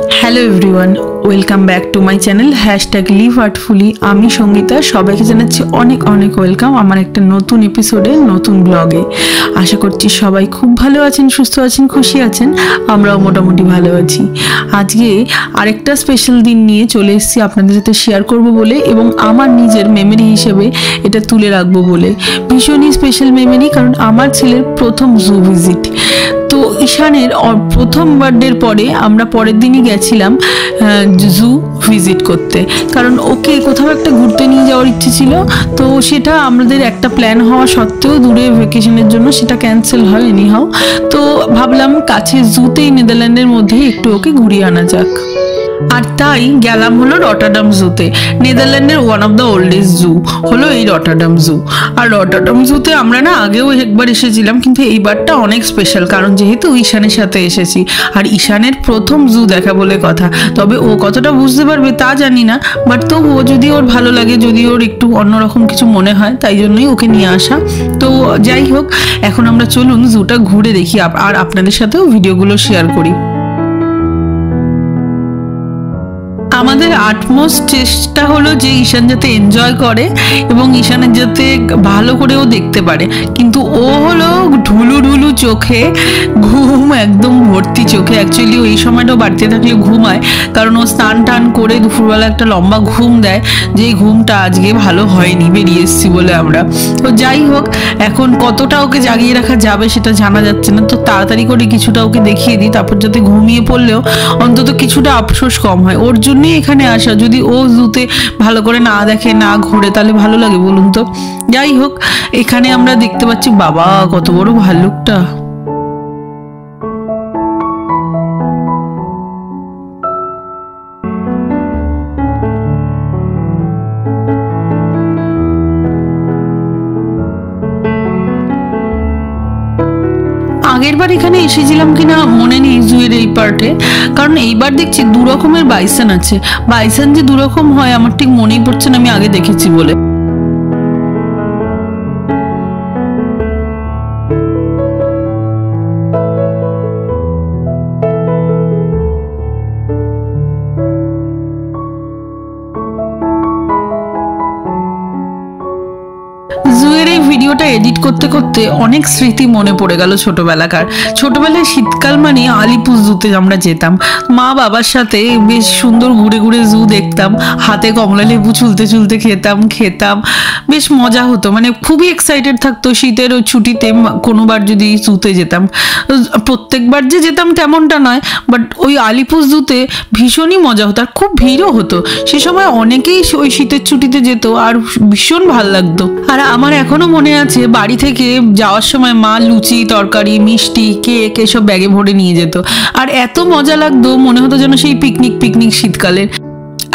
Hello everyone, welcome back to my channel #live artfully. আমি সঙ্গীতা, সবাইকে জানাচ্ছি অনেক অনেক ওয়েলকাম আমার একটা নতুন এপিসোডে, নতুন ব্লগে। আশা করছি সবাই খুব ভালো আছেন, সুস্থ আছেন, খুশি আছেন। আমরাও মোটামুটি ভালো আছি। আজকে আরেকটা স্পেশাল দিন নিয়ে চলে এসেছি আপনাদের সাথে শেয়ার করব বলে, এবং আমার নিজের মেমরি হিসেবে এটা তুলে রাখবো বলে। ভীষণই স্পেশাল মেমরি, কারণ আমার ছেলের প্রথম জু ভিজিট। তো ঈশানের প্রথম বার্থডের পরে আমরা পরের দিনই গেছিলাম জু ভিজিট করতে, কারণ ওকে কোথাও একটা ঘুরতে নিয়ে যাওয়ার ইচ্ছে ছিল। তো সেটা আমাদের একটা প্ল্যান হওয়া সত্ত্বেও দূরে ভ্যাকেশনের জন্য সেটা ক্যান্সেল হয় এনিহাও। তো ভাবলাম কাছে জুতেই নেদারল্যান্ডের মধ্যে একটু ওকে ঘুরিয়ে আনা যাক, আর তাই গেলাম হলো রটারডাম জুতে। নেদারল্যান্ডের one of the oldest zoo হলো এই রটারডাম জু। আর রটারডাম জুতে আমরা না আগেও একবার এসেছিলাম, কিন্তু এইবারটা অনেক স্পেশাল, কারণ যেহেতু ঈশানের সাথে এসেছি আর ঈশানের প্রথম জু দেখা বলে কথা। তবে ও কতটা বুঝতে পারবে তা জানি না, বাট তবুও যদি ওর ভালো লাগে, যদি ওর একটু অন্যরকম কিছু মনে হয়, তাই জন্যই ওকে নিয়ে আসা। তো যাই হোক, এখন আমরা চলুন জুটা ঘুরে দেখি আর আপনাদের সাথেও ভিডিওগুলো শেয়ার করি। আমাদের আটমোস্ট চেষ্টা হলো যে ঈশান যাতে এনজয় করে এবং ঈশানের যাতে ভালো করেও দেখতে পারে, কিন্তু ও হলো ঢুলু ঢুলু চোখে, ঘুম একদম ভর্তি চোখে। অ্যাকচুয়ালি ওই সময়টাও বাড়িতে থাকলে ঘুমায়, কারণ ও স্নান টান করে দুপুরবেলা একটা লম্বা ঘুম দেয়, যে ঘুমটা আজকে ভালো হয়নি, বেরিয়ে এসেছি বলে আমরা। তো যাই হোক, এখন কতটা ওকে জাগিয়ে রাখা যাবে সেটা জানা যাচ্ছে না, তো তাড়াতাড়ি করে কিছুটা ওকে দেখিয়ে দিই, তারপর যাতে ঘুমিয়ে পড়লেও অন্তত কিছুটা আফসোস কম হয়। ওর জন্যই এখানে আসা। যদি ও জুতে ভালো করে না দেখে, না ঘোরে, তাহলে ভালো লাগে বলুন তো? যাই হোক, এখানে আমরা দেখতে পাচ্ছি, বাবা কত বড় ভাল্লুকটা। আগের বার এখানে এসেছিলাম কিনা মনে নেই জুয়ের এই পার্টে, কারণ এইবার দেখছি দু রকমের বাইসন আছে। বাইসন যে দু রকম হয় আমার ঠিক মনেই পড়ছে না, আমি আগে দেখেছি বলে। জুয়ের এই ভিডিওটা এডিট করতে করতে অনেক স্মৃতি মনে পড়ে গেল ছোটবেলাকার। ছোটবেলায় শীতকাল মানে আলিপুর জুতে আমরা যেতাম মা বাবার সাথে, বেশ সুন্দর ঘুরে ঘুরে জু দেখতাম, হাতে কমলা লেবু চুলতে চুলতে খেতাম, বেশ মজা হতো। মানে খুবই এক্সাইটেড থাকতো শীতের ওই ছুটিতে কোনোবার যদি জুতে যেতাম। প্রত্যেকবার যে যেতাম তেমনটা নয়, বাট ওই আলিপুর জুতে ভীষণই মজা হতো, আর খুব ভিড়ও হতো। সে সময় অনেকেই ওই শীতের ছুটিতে যেত, আর ভীষণ ভাল লাগতো। আর আমার এখনো মনে আছে, বাড়ি থেকে যাওয়ার সময় মা লুচি, তরকারি, মিষ্টি, কেক এসব ব্যাগে ভরে নিয়ে যেত, আর এত মজা লাগতো, মনে হতো যেন সেই পিকনিক শীতকালের।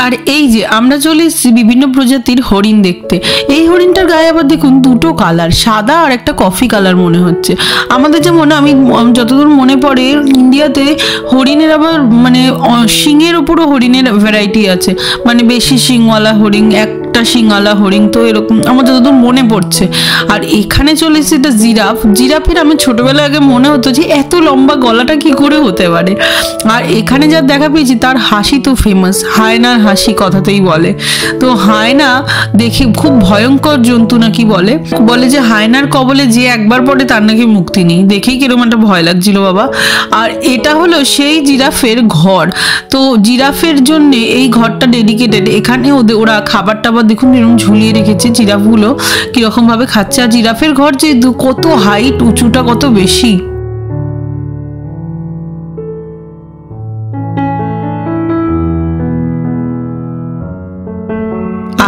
আর এই যে আমরা চলে এসেছি বিভিন্ন প্রজাতির হরিণ দেখতে। এই হরিণটার গায়ে আবার দেখুন দুটো কালার, সাদা আর একটা কফি কালার মনে হচ্ছে। আমাদের যেমন আমি যতদূর মনে পড়ে, ইন্ডিয়াতে হরিণের আবার মানে শিংয়ের ওপরও হরিণের ভ্যারাইটি আছে, মানে বেশি শিংওয়ালা হরিণ, একটা শিংওয়ালা হরিণ, তো এরকম আমার যতদূর মনে পড়ছে। আর এখানে চলে এসেছে এটা জিরাফের আমি ছোটবেলায় আগে মনে হতো যে এত লম্বা গলাটা কি করে হতে পারে। আর এখানে যা দেখা পেয়েছি তার হাসি তো ফেমাস, হায়নার হাসি কথাতেই বলে। তো হায়না দেখে খুব ভয়ঙ্কর জন্তু নাকি বলে যে হায়নার কবলে যে একবার পড়ে তার নাকি মুক্তি নেই। দেখেই কিরকম একটা ভয় লাগছিল বাবা। আর এটা হলো সেই জিরাফের ঘর। তো জিরাফের জন্য এই ঘরটা ডেডিকেটেড। এখানে ওরা খাবার টাবার দেখুন এরকম ঝুলিয়ে রেখেছে, জিরাফগুলো কিরকম ভাবে খাচ্ছে। আর জিরাফের ঘর যে কত হাইট, উঁচুটা কত বেশি।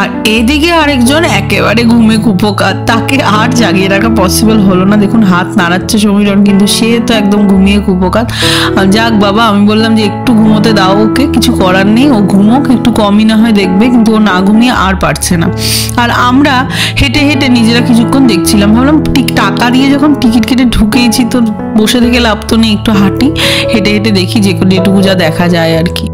আর এদিকে আরেকজন একেবারে ঘুমে কুপোকাত, তাকে আর জাগিয়ে রাখা পসিবল হলো না। দেখুন হাত নাড়াচ্ছে সমীরণ, কিন্তু সে তো একদম ঘুমিয়ে কুপোকাত। যাক বাবা, আমি বললাম যে একটু ঘুমোতে দাও ওকে, কিছু করার নেই, ও ঘুমোক, একটু কমই না হয় দেখবে, কিন্তু ও না ঘুমিয়ে আর পারছে না। আর আমরা হেঁটে হেঁটে নিজেরা কিছুক্ষণ দেখছিলাম, ভাবলাম টাকা দিয়ে যখন টিকিট কেটে ঢুকেইছি তো বসে থেকে লাভ তো নেই, একটু হাঁটি, হেঁটে হেঁটে দেখি যেটুকু যা দেখা যায় আর কি।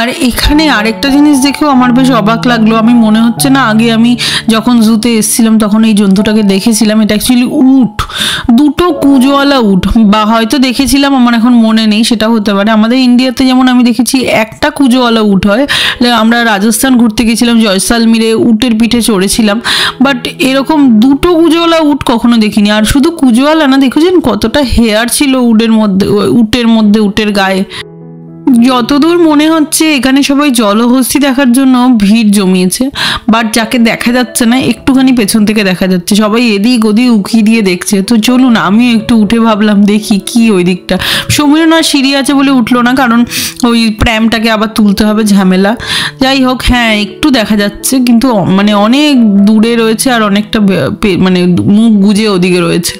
আর এখানে আরেকটা জিনিস দেখেও আমার বেশ অবাক লাগলো, আমি মনে হচ্ছে না আগে আমি যখন জুতে এসেছিলাম তখন এই জন্তুটাকে দেখেছিলাম। এটা অ্যাকচুয়ালি উট, দুটো কুঁজোওয়ালা উট, বা হয়তো দেখেছিলাম আমার এখন মনে নেই, সেটা হতে পারে। আমাদের ইন্ডিয়াতে যেমন আমি দেখেছি একটা কুঁজোওয়ালা উট হয়, আমরা রাজস্থান ঘুরতে গেছিলাম জয়সালমীরে, উটের পিঠে চড়েছিলাম, বাট এরকম দুটো কুঁজোওয়ালা উট কখনো দেখিনি। আর শুধু কুঁজোওয়ালা না, দেখেছেন কতটা হেয়ার ছিল উটের মধ্যে উটের গায়ে। যতদূর মনে হচ্ছে এখানে সবাই জলহস্তি দেখার জন্য ভিড় জমিয়েছে, বাট যাকে দেখা যাচ্ছে না একটুখানি পেছন থেকে দেখা যাচ্ছে, সবাই এদিক ওদিক উকি দিয়ে দেখছে। তো চলুন আমিও একটু উঠে ভাবলাম দেখি কি ওই দিকটা। সমীরনাথ সিঁড়ি আছে বলে উঠলো না, কারণ ওই প্র্যামটাকে আবার তুলতে হবে, ঝামেলা। যাই হোক, হ্যাঁ একটু দেখা যাচ্ছে, কিন্তু মানে অনেক দূরে রয়েছে আর অনেকটা মানে মুখ গুজে ওদিকে রয়েছে।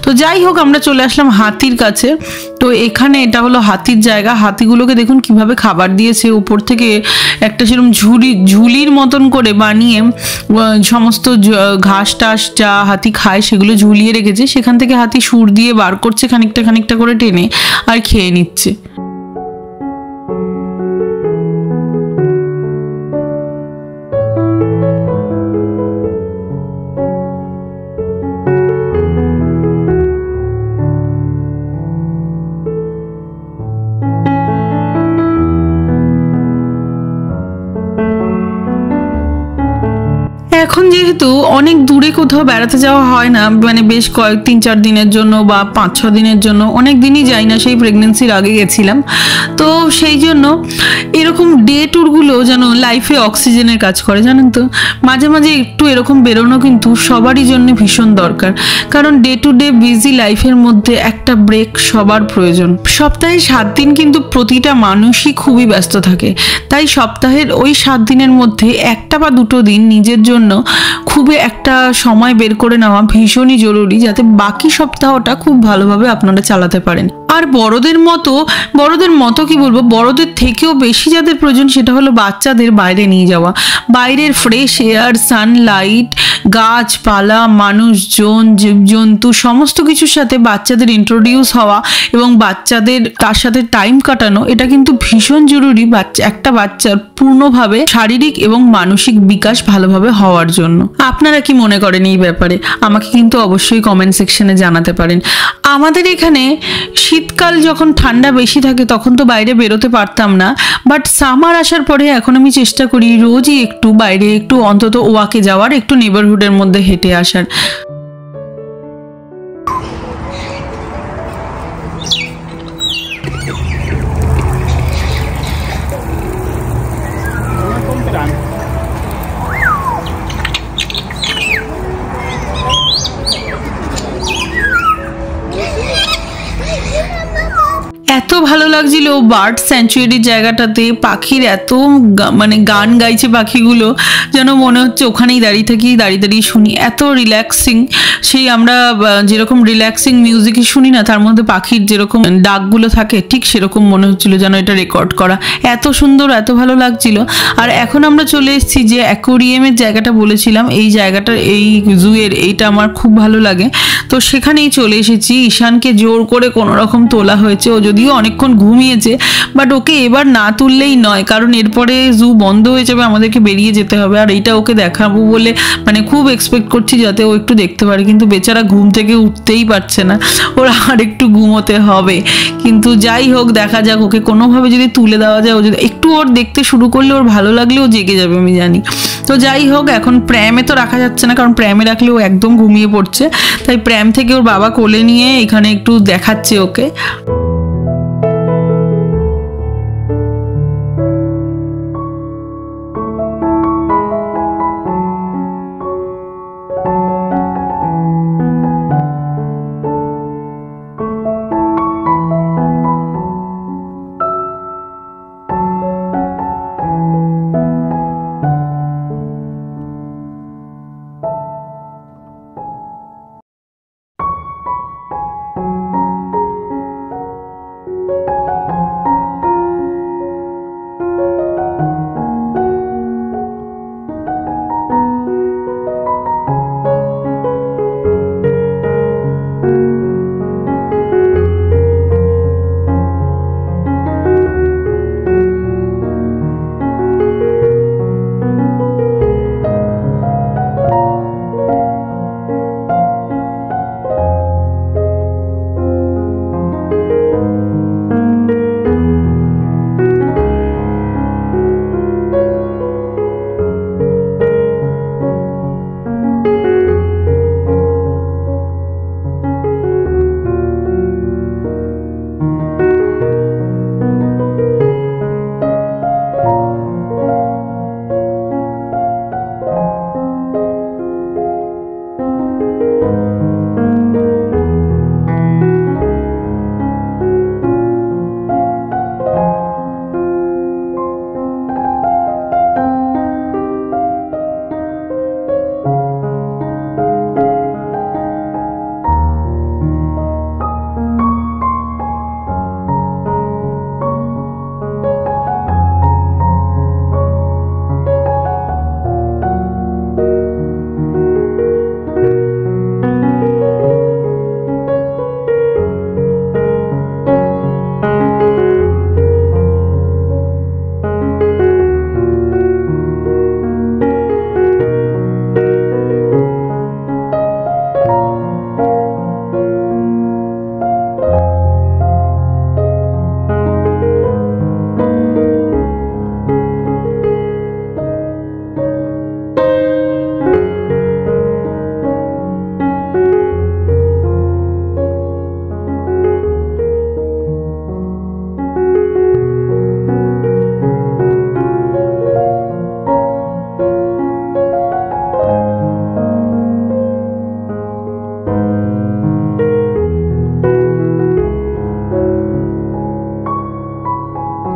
তো যাই হোক, আমরা চলে আসলাম হাতির কাছে। তো এখানে এটা হলো হাতির জায়গা। হাতিগুলোকে দেখুন কিভাবে খাবার দিয়েছে উপর থেকে, একটা সেরকম ঝুলির মতন করে বানিয়ে সমস্ত ঘাস টাস যা হাতি খায় সেগুলো ঝুলিয়ে রেখেছে, সেখান থেকে হাতি সুর দিয়ে বার করছে খানিকটা খানিকটা করে টেনে আর খেয়ে নিচ্ছে। এখন যেহেতু অনেক দূরে কোথাও বেড়াতে যাওয়া হয় না, মানে বেশ 3-4 দিনের জন্য বা 5-6 দিনের জন্য, অনেক দিনই যাই না, সেই প্রেগনেন্সির আগে গেছিলাম। তো সেই জন্য এরকম ডে ট্যুরগুলো যেন লাইফে অক্সিজেনের কাজ করে, জানেন তো। মাঝে মাঝে একটু এরকম বেরোনো কিন্তু সবারই জন্য ভীষণ দরকার, কারণ ডে টু ডে বিজি লাইফের মধ্যে একটা ব্রেক সবার প্রয়োজন। সপ্তাহে 7 দিন কিন্তু প্রতিটা মানুষই খুবই ব্যস্ত থাকে, তাই সপ্তাহের ওই 7 দিনের মধ্যে একটা বা দুটো দিন নিজের জন্য খুবই একটা সময় বের করে নেওয়া ভীষণই জরুরি, যাতে বাকি সপ্তাহটা খুব ভালোভাবে আপনারা চালাতে পারেন। আর বড়দের মতো কি বলবো, বড়দের থেকেও বেশি যাদের প্রয়োজন সেটা হলো বাচ্চাদের বাইরে নিয়ে যাওয়া। বাইরের ফ্রেশ এয়ার, সানলাইট, গাছপালা, মানুষজন, জীবজন্তু সমস্ত কিছুর সাথে বাচ্চাদের ইন্ট্রোডিউস হওয়া এবং বাচ্চাদের তার সাথে টাইম কাটানো, এটা কিন্তু ভীষণ জরুরি একটা বাচ্চার পূর্ণভাবে শারীরিক এবং মানসিক বিকাশ ভালোভাবে হওয়ার জন্য। আপনারা কি মনে করেন এই ব্যাপারে? আমাকে কিন্তু অবশ্যই কমেন্ট সেকশনে জানাতে পারেন। আমাদের এখানে শীতকাল যখন ঠান্ডা বেশি থাকে তখন তো বাইরে বেরোতে পারতাম না, বাট সামার আসার পরে এখন আমি চেষ্টা করি রোজই একটু বাইরে, একটু অন্তত ওয়াকে যাওয়ার, একটু নেবারহুডের মধ্যে হেঁটে আসার। এত ভালো লাগছিল বার্ড স্যাঞ্চুয়ারির জায়গাটাতে, পাখির এত মানে গান গাইছে পাখিগুলো, যেন মনে হচ্ছে ওখানেই দাঁড়িয়ে দাঁড়িয়ে শুনি, এত রিল্যাক্সিং। সেই আমরা যেরকম রিল্যাক্সিং মিউজিকই শুনি না, তার মধ্যে পাখির যেরকম ডাকগুলো থাকে ঠিক সেরকম মনে হচ্ছিল যেন এটা রেকর্ড করা। এত সুন্দর, এত ভালো লাগছিল। আর এখন আমরা চলে এসেছি যে অ্যাকোরিয়ামের জায়গাটা বলেছিলাম, এই জায়গাটা, এই জুয়ের এইটা আমার খুব ভালো লাগে, তো সেখানেই চলে এসেছি। ঈশানকে জোর করে কোনো রকম তোলা হয়েছে, ও যদিও অনেকক্ষণ ঘুমিয়েছে, বাট ওকে এবার না তুললেই নয়, কারণ এরপরে জু বন্ধ হয়ে যাবে, আমাদেরকে বেরিয়ে যেতে হবে। আর এইটা ওকে দেখাবো বলে মানে খুব এক্সপেক্ট করছি যাতে ও একটু দেখতে পারে, কিন্তু বেচারা ঘুম থেকে উঠতেই পারছে না, ওর আর একটু ঘুমোতে হবে। কিন্তু যাই হোক, দেখা যাক, ওকে কোনোভাবে যদি তুলে দেওয়া যায়, ও যদি একটু ওর দেখতে শুরু করলে, ওর ভালো লাগলে ও জেগে যাবে, আমি জানি। তো যাই হোক, এখন প্র্যামে তো রাখা যাচ্ছে না, কারণ প্র্যামে রাখলে ও একদম ঘুমিয়ে পড়ছে, তাই প্র্যাম থেকে ওর বাবা কোলে নিয়ে এখানে একটু দেখাচ্ছে ওকে।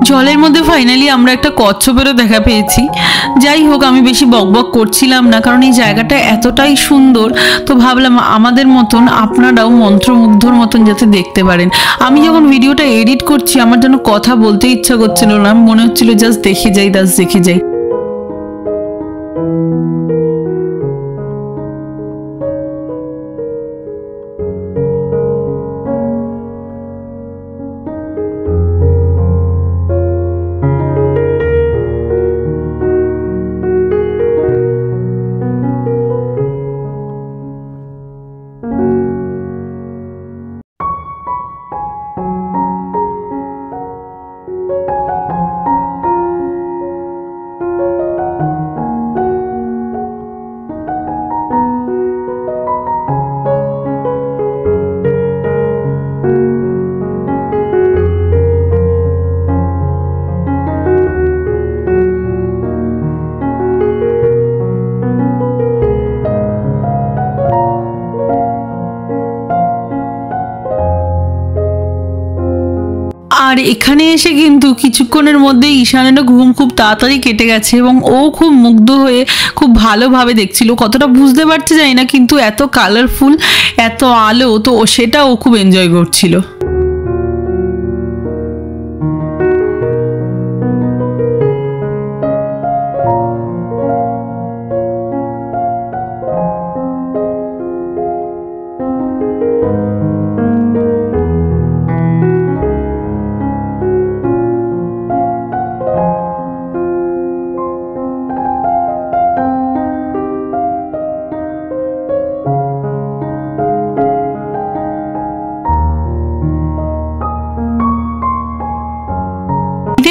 জলের মধ্যে ফাইনালি আমরা একটা কচ্ছপেরও দেখা পেয়েছি। যাই হোক, আমি বেশি বকবক করছিলাম না, কারণ এই জায়গাটা এতটাই সুন্দর। তো ভাবলাম আমাদের মতন আপনারাও মন্ত্রমুগ্ধর মতন যাতে দেখতে পারেন। আমি যখন ভিডিওটা এডিট করছি আমার যেন কথা বলতে ইচ্ছা করছিল না, মনে হচ্ছিল জাস্ট দেখে যাই। আর এখানে এসে কিন্তু কিছুক্ষণের মধ্যে ঈশানেরও ঘুম খুব তাড়াতাড়ি কেটে গেছে এবং ও খুব মুগ্ধ হয়ে খুব ভালোভাবে দেখছিল। কতটা বুঝতে পারছে জানি না, কিন্তু এত কালারফুল, এত আলো, তো সেটা ও খুব এনজয় করছিল।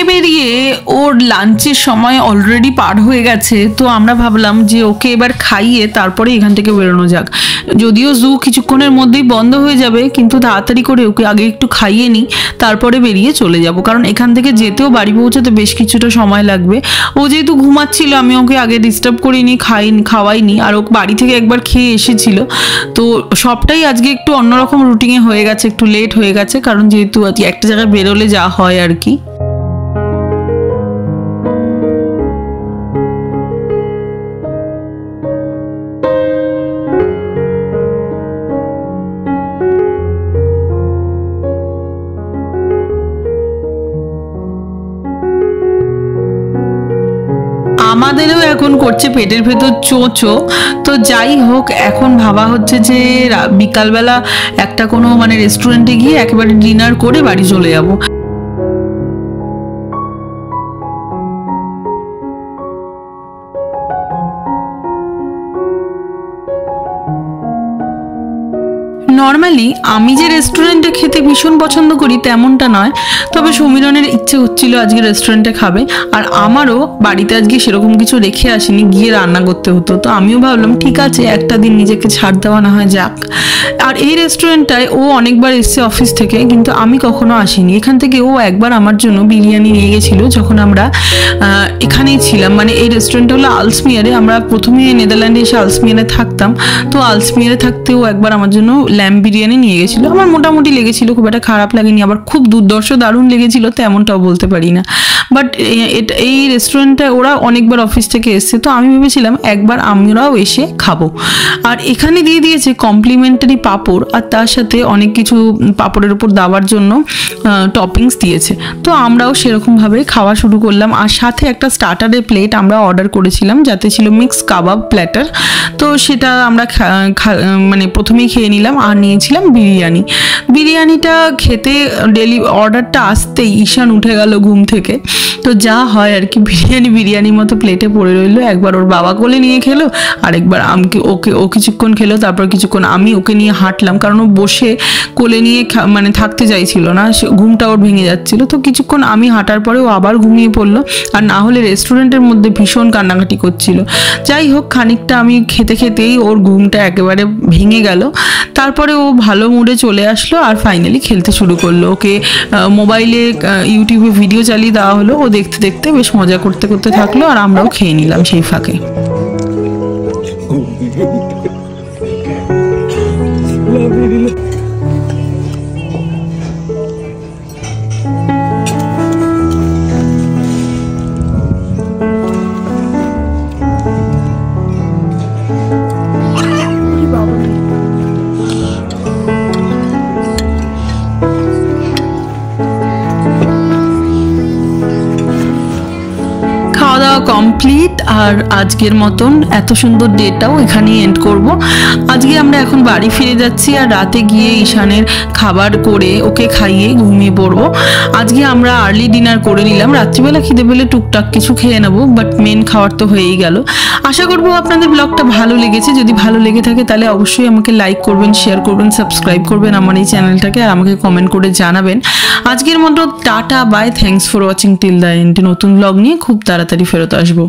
বেরিয়ে ওর লাঞ্চের সময় অলরেডি পার হয়ে গেছে, তো আমরা ভাবলাম যে ওকে এবার খাইয়ে তারপরে এখান থেকে বেরোনো যাক। যদিও জু কিছুক্ষণের মধ্যেই বন্ধ হয়ে যাবে, কিন্তু তাড়াতাড়ি করে ওকে আগে একটু খাইয়ে নিই, তারপরে বেরিয়ে চলে যাব, কারণ এখান থেকে যেতেও বাড়ি পৌঁছাতে বেশ কিছুটা সময় লাগবে। ও যেহেতু ঘুমাচ্ছিল, আমি ওকে আগে ডিস্টার্ব করিনি, খাওয়াইনি, আর ও বাড়ি থেকে একবার খেয়ে এসেছিল। তো সবটাই আজকে একটু অন্যরকম রুটিনে হয়ে গেছে, একটু লেট হয়ে গেছে, কারণ যেহেতু আজকে একটা জায়গায় বেরোলে যা হয় আর কি। আমাদেরও এখন করছে পেটের ভেতর চোচো। তো যাই হোক, এখন ভাবা হচ্ছে যে বিকালবেলা একটা কোনো রেস্টুরেন্টে গিয়ে একেবারে ডিনার করে বাড়ি চলে যাবো। নর্মালি আমি যে রেস্টুরেন্টে খেতে ভীষণ পছন্দ করি তেমনটা নয়, তবে সমীরনের ইচ্ছে হচ্ছিল আজকে রেস্টুরেন্টে খাবে, আর আমারও বাড়িতে আজকে সেরকম কিছু রেখে আসিনি, গিয়ে রান্না করতে হতো। তো আমিও ভাবলাম ঠিক আছে, একটা দিন নিজেকে ছাড় দেওয়া না হয় যাক। আর এই রেস্টুরেন্টটায় ও অনেকবার এসছে অফিস থেকে, কিন্তু আমি কখনো আসিনি। এখান থেকে ও একবার আমার জন্য বিরিয়ানি নিয়ে গেছিলো যখন আমরা এখানেই ছিলাম, এই রেস্টুরেন্টটা হলো আলসমিয়ারে। আমরা প্রথমে নেদারল্যান্ডে এসে আলসমিয়ারে থাকতাম, তো আলসমিয়ারে থাকতে ও একবার আমার জন্য ল্যাম্ব বিরিয়ানি নিয়ে গেছিলো। আমার মোটামুটি লেগেছিল, খুব একটা খারাপ লাগেনি, আবার খুব দুর্ধর্ষ দারুণ লেগেছিল তেমনটাও বলতে পারি না। বাট এই রেস্টুরেন্টটায় ওরা অনেকবার অফিস থেকে এসছে, তো আমি ভেবেছিলাম একবার আমরাও এসে খাবো। আর এখানে দিয়ে দিয়েছে কমপ্লিমেন্টারি পাঁপড়, আর তার সাথে অনেক কিছু পাঁপড়ের উপর দেওয়ার জন্য টপিংস দিয়েছে। তো আমরাও সেরকমভাবে খাওয়া শুরু করলাম, আর সাথে একটা স্টার্টারের প্লেট আমরা অর্ডার করেছিলাম, যাতে ছিল মিক্স কাবাব প্ল্যাটার। তো সেটা আমরা প্রথমেই খেয়ে নিলাম, আর নিয়েছিলাম বিরিয়ানিটা খেতে অর্ডারটা আসতেই ঈশান উঠে গেল ঘুম থেকে। তো যা হয় আর কি, বিরিয়ানির মতো প্লেটে পড়ে রইলো। একবার ওর বাবা কোলে নিয়ে খেলো, আরেকবার ও কিছুক্ষণ খেলো, তারপর কিছুক্ষণ আমি ওকে নিয়ে হাঁটলাম, কারণ ও বসে কোলে নিয়ে থাকতে চাইছিল না, ঘুমটা ওর ভেঙে যাচ্ছিল। তো কিছুক্ষণ আমি হাঁটার পরে ও আবার ঘুমিয়ে পড়লো, আর না হলে রেস্টুরেন্টের মধ্যে ভীষণ কান্নাকাটি করছিল। যাই হোক, খানিকটা আমি খেতেই ওর ঘুমটা একেবারে ভেঙে গেল। তারপরে ও ভালো মুডে চলে আসলো, আর ফাইনালি খেলতে শুরু করলো। ওকে মোবাইলে ইউটিউবে ভিডিও চালিয়ে দেওয়া হলো, ও দেখতে দেখতে বেশ মজা করতে করতে থাকলো, আর আমরাও খেয়ে নিলাম সেই ফাঁকে। খাওয়া দাওয়া কমপ্লিট, আর আজকের মতন এত সুন্দর ডেটাও এখানেই এন্ড করব। আজকে আমরা এখন বাড়ি ফিরে যাচ্ছি, আর রাতে গিয়ে ঈশানের খাবার করে ওকে খাইয়ে ঘুমিয়ে পড়বো। আজকে আমরা আর্লি ডিনার করে নিলাম, রাত্রিবেলা খিদে পেলে টুকটাক কিছু খেয়ে নেবো, বাট মেন খাওয়ার তো হয়েই গেল। আশা করবো আপনাদের ব্লগটা ভালো লেগেছে। যদি ভালো লেগে থাকে তাহলে অবশ্যই আমাকে লাইক করবেন, শেয়ার করবেন, সাবস্ক্রাইব করবেন আমার এই চ্যানেলটাকে, আর আমাকে কমেন্ট করে জানাবেন। আজকের মতো tata, bye, thanks for watching till the end. নতুন ব্লগ নিয়ে খুব তাড়াতাড়ি ফেরত আসবো।